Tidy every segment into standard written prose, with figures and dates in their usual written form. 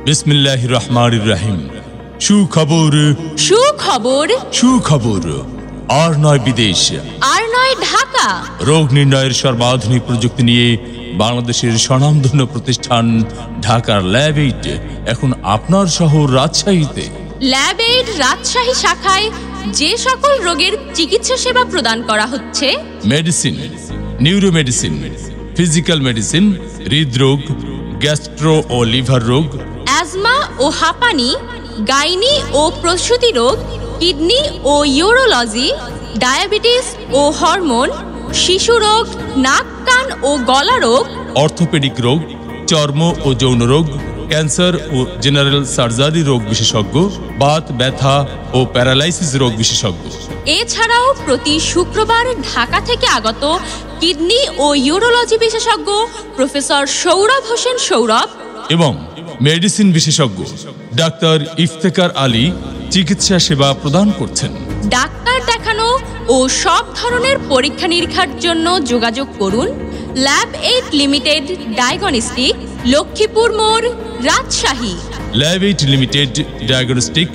বিসমিল্লাহির রহমানির রহিম। সুখবর সুখবর সুখবর। আর নয় বিদেশ, আর নয় ঢাকা। রোগ নির্ণয়ের সর্বাধুনিক প্রযুক্তি নিয়ে বাংলাদেশের স্বনামধন্য প্রতিষ্ঠান ঢাকার ল্যাব-8 এখন আপনার শহর রাজশাহীতে। ল্যাব-8 রাজশাহী শাখায় যে সকল রোগের চিকিৎসা সেবা প্রদান করা হচ্ছে: মেডিসিন, নিউরোমেডিসিন, ফিজিক্যাল মেডিসিন, হৃদরোগ, গ্যাস্ট্রো ও লিভার রোগ, অ্যাজমা ও হাঁপানি, গাইনি ও প্রসূতি রোগ, কিডনি ও ইউরোলজি, ডায়াবেটিস ও হরমোন, শিশু রোগ, নাক কান ও গলা রোগ, অর্থোপেডিক রোগ, চর্ম ও যৌন রোগ, ক্যান্সার ও জেনারেল সার্জারি রোগ বিশেষজ্ঞ, বাত ব্যথা ও প্যারালাইসিস রোগ বিশেষজ্ঞ। এছাড়াও প্রতি শুক্রবার ঢাকা থেকে আগত কিডনি ও ইউরোলজি বিশেষজ্ঞ প্রফেসর সৌরভ হোসেন সৌরভ এবং মেডিসিন বিশেষজ্ঞ ডাক্তার ইফতেখার আলী চিকিৎসা সেবা প্রদান করছেন। ডাক্তার দেখানো ও সব ধরনের পরীক্ষা নিরীক্ষার জন্য যোগাযোগ করুন ল্যাব-8 লিমিটেড ডায়াগনস্টিক, লক্ষ্মীপুর মোড়, রাজশাহী। ল্যাব-8 লিমিটেড ডায়াগনস্টিক,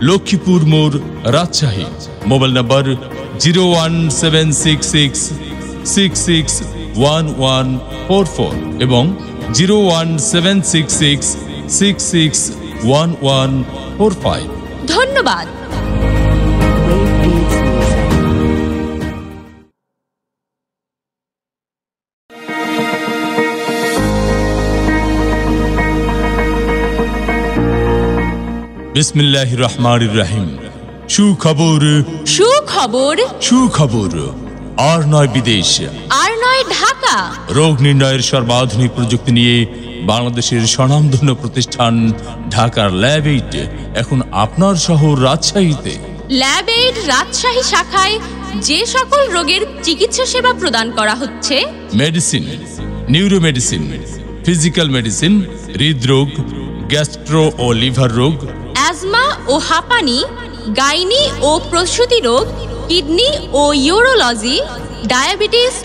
লক্ষ্মীপুর মোড়, রাজশাহী। মোবাইল নাম্বার 01766661144 এবং 01766661145। ধন্যবাদ। বিসমিল্লাহির রহমানির রহিম। সুখবর সুখবর সুখবর। আর নয় বিদেশ, আর নয় ঢাকা। রোগ নির্ণয়ের সর্বাধুনিক প্রযুক্তি নিয়ে বাংলাদেশের স্বনামধন্য প্রতিষ্ঠান ঢাকার ল্যাব-8 এখন আপনার শহর রাজশাহীতে। ল্যাব-8 রাজশাহী শাখায় যে সকল রোগের চিকিৎসা সেবা প্রদান করা হচ্ছে: মেডিসিন, নিউরোমেডিসিন, ফিজিক্যাল মেডিসিন, হৃদরোগ, গ্যাস্ট্রো ও লিভার রোগ, অ্যাজমা ও হাঁপানি, গাইনি ও প্রসূতি রোগ, কিডনি ও ইউরোলজি, ডায়াবেটিস